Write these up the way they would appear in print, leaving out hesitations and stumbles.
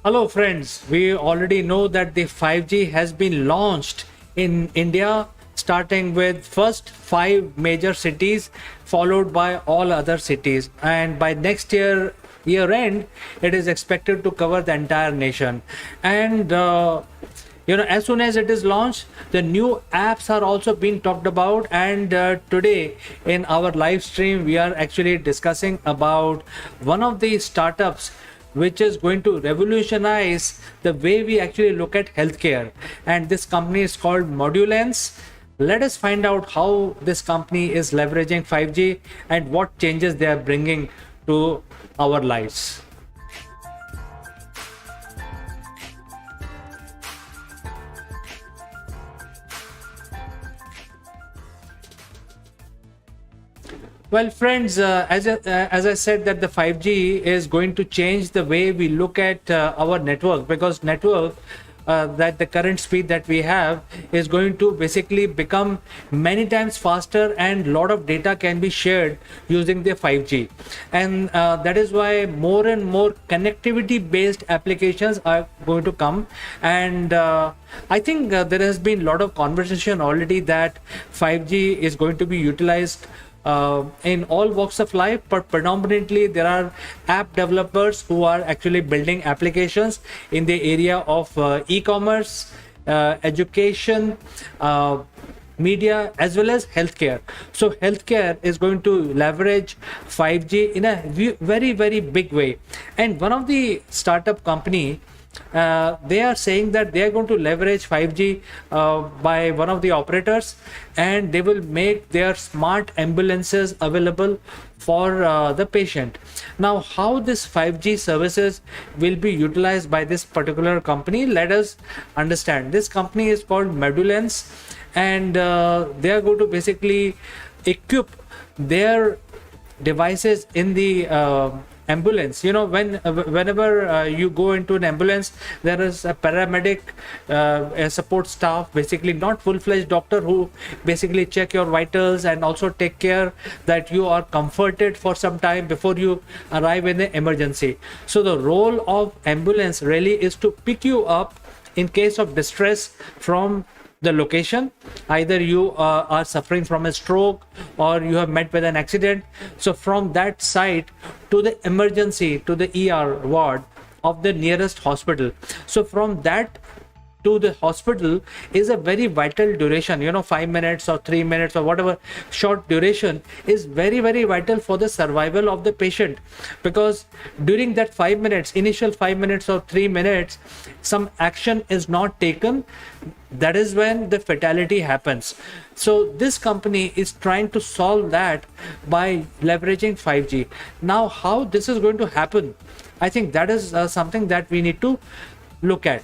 Hello friends, we already know that the 5G has been launched in India, starting with first 5 major cities followed by all other cities, and by next year end it is expected to cover the entire nation. And as soon as it is launched, the new apps are also being talked about. And today in our live stream we are actually discussing about one of the startups which is going to revolutionize the way we actually look at healthcare. And this company is called Medulance. Let us find out how this company is leveraging 5G and what changes they are bringing to our lives. Well, friends, as I said, that the 5G is going to change the way we look at our network, because network that the current speed that we have is going to basically become many times faster, and a lot of data can be shared using the 5G. And that is why more and more connectivity based applications are going to come. And I think there has been a lot of conversation already that 5G is going to be utilized in all walks of life, but predominantly there are app developers who are actually building applications in the area of e-commerce, education, media, as well as healthcare. So healthcare is going to leverage 5G in a very, very big way. And one of the startup company, they are saying that they are going to leverage 5G by one of the operators, and they will make their smart ambulances available for the patient. Now, how this 5G services will be utilized by this particular company, let us understand. This company is called Medulance, and they are going to basically equip their devices in the ambulance. Whenever you go into an ambulance, there is a paramedic, a support staff, basically not full-fledged doctor, who basically check your vitals and also take care that you are comforted for some time before you arrive in the emergency. So the role of ambulance really is to pick you up in case of distress from the location. Either you are suffering from a stroke or you have met with an accident. So from that site to the emergency, to the ER ward of the nearest hospital. So from that to the hospital is a very vital duration. 5 minutes or 3 minutes or whatever short duration is very, very vital for the survival of the patient, because during that 5 minutes, initial 5 minutes or 3 minutes, some action is not taken. That is when the fatality happens. So this company is trying to solve that by leveraging 5G. Now, how this is going to happen, I think that is something that we need to look at.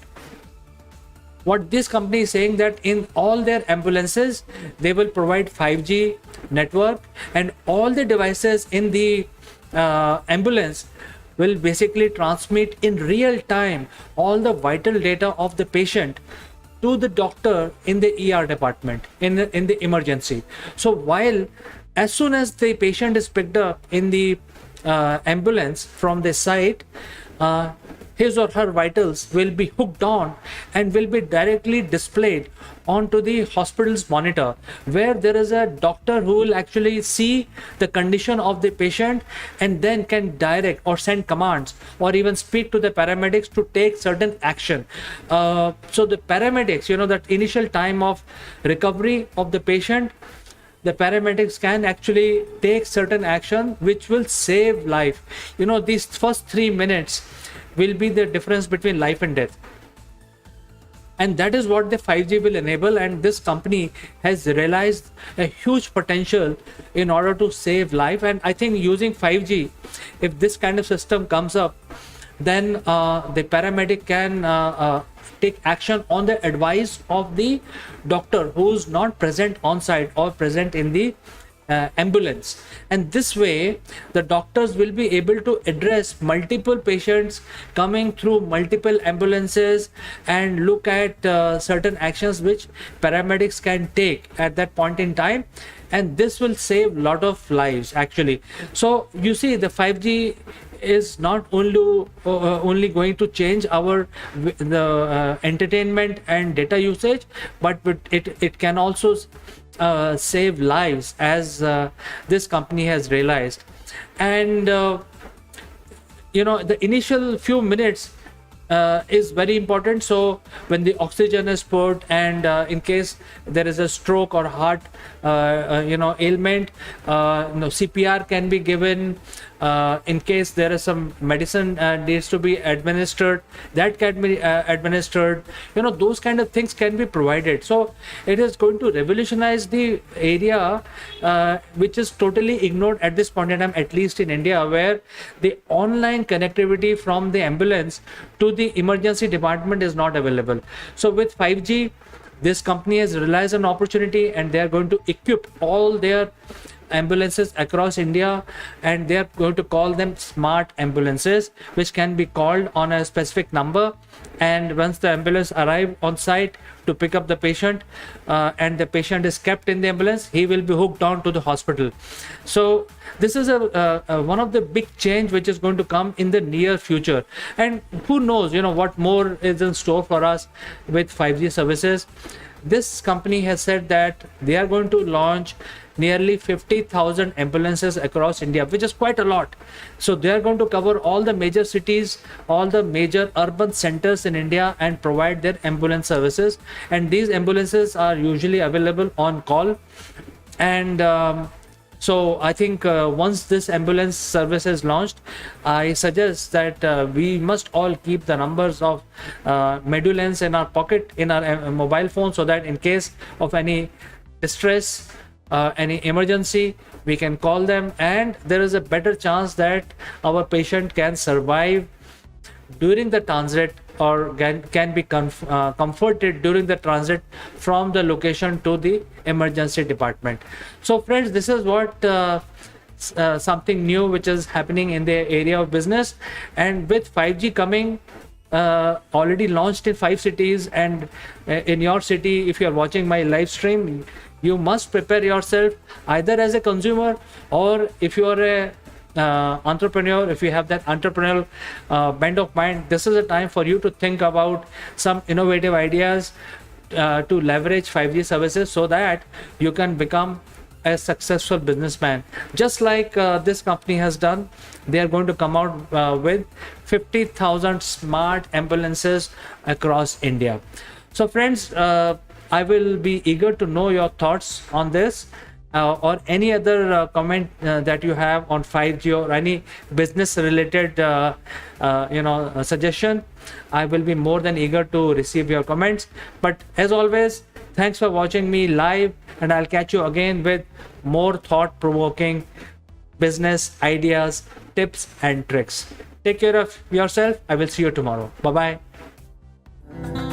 What this company is saying, that in all their ambulances they will provide 5G network, and all the devices in the ambulance will basically transmit in real time all the vital data of the patient to the doctor in the ER department, in the emergency. So while as soon as the patient is picked up in the ambulance from the site, his or her vitals will be hooked on and will be directly displayed onto the hospital's monitor, where there is a doctor who will actually see the condition of the patient and then can direct or send commands or even speak to the paramedics to take certain action. So the paramedics, that initial time of recovery of the patient, the paramedics can actually take certain action which will save life. These first 3 minutes will be the difference between life and death. And that is what the 5G will enable. And this company has realized a huge potential in order to save life. And I think using 5G, if this kind of system comes up, then the paramedic can take action on the advice of the doctor who's not present on site or present in the ambulance. And this way the doctors will be able to address multiple patients coming through multiple ambulances and look at certain actions which paramedics can take at that point in time, and this will save a lot of lives actually. So you see, the 5G is not only going to change our entertainment and data usage, but it can also save lives, as this company has realized. And the initial few minutes is very important. So when the oxygen is put, and in case there is a stroke or heart ailment, CPR can be given. In case there is some medicine needs to be administered, that can be administered. Those kind of things can be provided. So it is going to revolutionize the area, which is totally ignored at this point in time, at least in India, where the online connectivity from the ambulance to the emergency department is not available. So with 5G, this company has realized an opportunity, and they are going to equip all their ambulances across India, and they are going to call them smart ambulances, which can be called on a specific number. And once the ambulance arrives on site to pick up the patient, and the patient is kept in the ambulance, he will be hooked on to the hospital. So this is one of the big change which is going to come in the near future. And who knows, what more is in store for us with 5G services. This company has said that they are going to launch nearly 50,000 ambulances across India, which is quite a lot. So they are going to cover all the major cities, all the major urban centers in India, and provide their ambulance services. And these ambulances are usually available on call. And so I think once this ambulance service is launched, I suggest that we must all keep the numbers of Medulance in our pocket, in our mobile phone, so that in case of any distress, any emergency, we can call them, and there is a better chance that our patient can survive during the transit, or can be comforted during the transit from the location to the emergency department. So friends, this is what something new which is happening in the area of business. And with 5G coming, already launched in 5 cities, and in your city, if you are watching my live stream, you must prepare yourself, either as a consumer, or if you are a entrepreneur, if you have that entrepreneurial bent of mind, this is a time for you to think about some innovative ideas to leverage 5G services, so that you can become a successful businessman, just like this company has done. They are going to come out with 50,000 smart ambulances across India. So friends, I will be eager to know your thoughts on this, or any other comment that you have on 5G, or any business related suggestion. I will be more than eager to receive your comments. But as always, thanks for watching me live, and I'll catch you again with more thought-provoking business ideas, tips and tricks. Take care of yourself. I will see you tomorrow. Bye-bye.